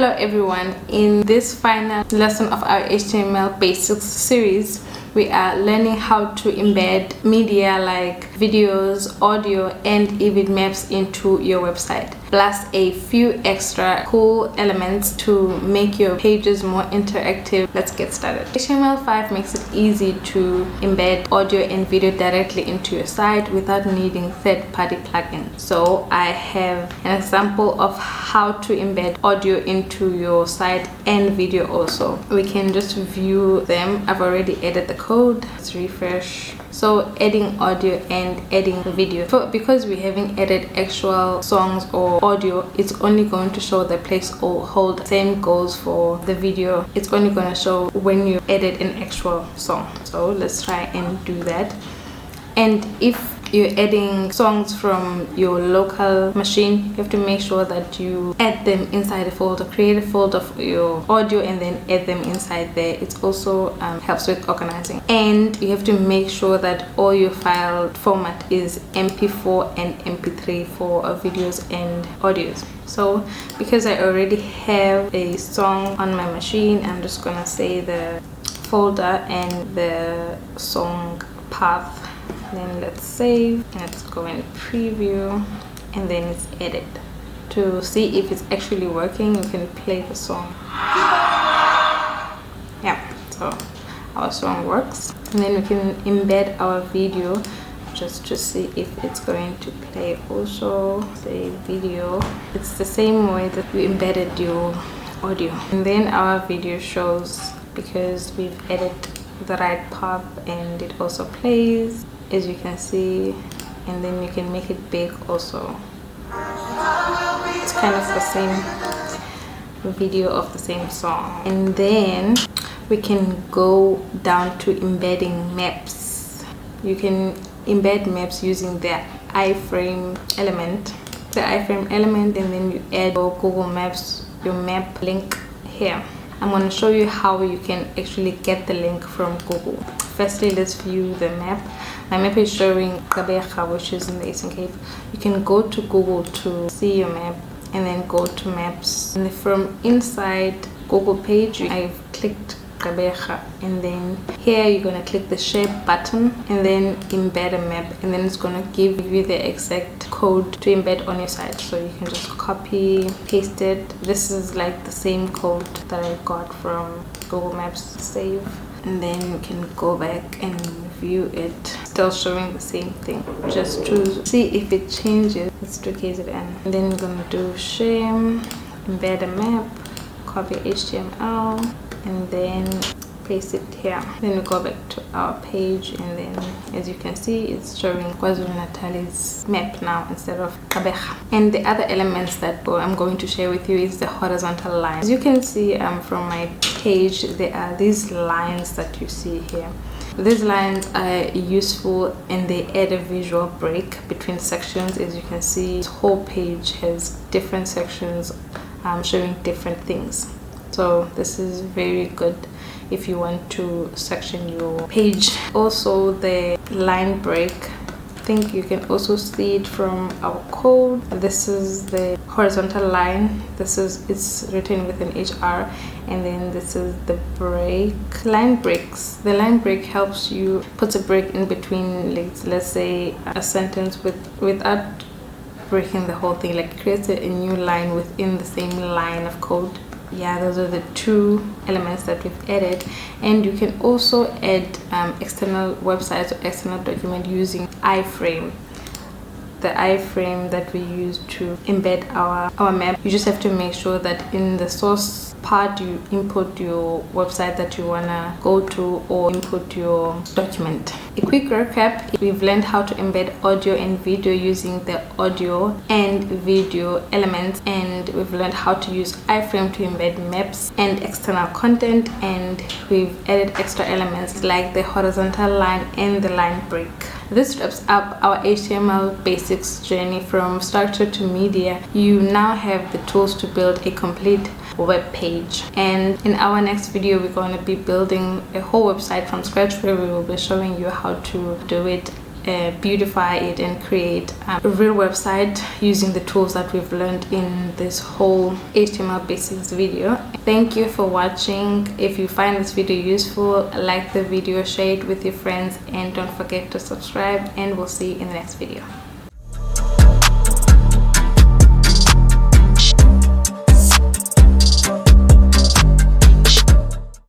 Hello everyone, in this final lesson of our HTML basics series, we are learning how to embed media like videos, audio, and even maps into your website, plus a few extra cool elements to make your pages more interactive. Let's get started. HTML5 makes it easy to embed audio and video directly into your site without needing third-party plugins. So I have an example of how to embed audio into your site and video also. We can just view them. I've already added the code. Let's refresh. So adding audio and adding video. Because we haven't added actual songs or audio, it's only going to show the placeholder. Same goes for the video. It's only going to show when you edit an actual song. So let's try and do that. And if you're adding songs from your local machine, you have to make sure that you add them inside a folder. Create a folder for your audio and then add them inside there. It also helps with organizing. And you have to make sure that all your file format is MP4 and MP3 for videos and audios. So because I already have a song on my machine, I'm just gonna say the folder and the song path. Then let's save. Let's go and preview, and then it's edit. To see if it's actually working, you can play the song. Yeah, so our song works. And then we can embed our video just to see if it's going to play. Also say video. It's the same way that we embedded your audio. And then our video shows because we've added the right path, and it also plays, as you can see, and then you can make it big also. It's kind of the same video of the same song. And then we can go down to embedding maps. You can embed maps using the iFrame element. And then you add your Google Maps, your map link here. I'm going to show you how you can actually get the link from Google. Firstly, let's view the map. My map is showing Gqeberha, which is in the Eastern Cape. You can go to Google to see your map and then go to maps. And from inside Google page, I've clicked Gqeberha, and then here you're going to click the share button and then embed a map, and then it's going to give you the exact code to embed on your site. So you can just copy, paste it. This is like the same code that I got from Google Maps. Save, and then you can go back and view it, still showing the same thing. Just to see if it changes, let's do KZN. And then we're going to do share, embed a map, copy HTML, and then paste it here. Then we go back to our page, and then as you can see, it's showing KwaZulu-Natal's map now instead of Gqeberha. And the other elements that I'm going to share with you is the horizontal line. As you can see from my page, there are these lines that you see here. These lines are useful and they add a visual break between sections. As you can see, this whole page has different sections showing different things. So this is very good if you want to section your page. Also the line break, I think you can also see it from our code. This is the horizontal line. It's written with an HR, and then this is the break. Line breaks. The line break helps you put a break in between, like, let's say a sentence without breaking the whole thing, like creates a new line within the same line of code. Yeah, those are the two elements that we've added. And you can also add external websites or external document using iFrame. The iFrame that we use to embed our map. You just have to make sure that in the source part you input your website that you wanna go to, or input your document. A quick recap: we've learned how to embed audio and video using the audio and video elements, and we've learned how to use iFrame to embed maps and external content, and we've added extra elements like the horizontal line and the line break. This wraps up our HTML basics journey from structure to media. You now have the tools to build a complete web page, and in our next video we're going to be building a whole website from scratch, where we will be showing you how to do it beautify it and create a real website using the tools that we've learned in this whole HTML basics video. Thank you for watching. If you find this video useful, like the video, share it with your friends, and don't forget to subscribe, and we'll see you in the next video.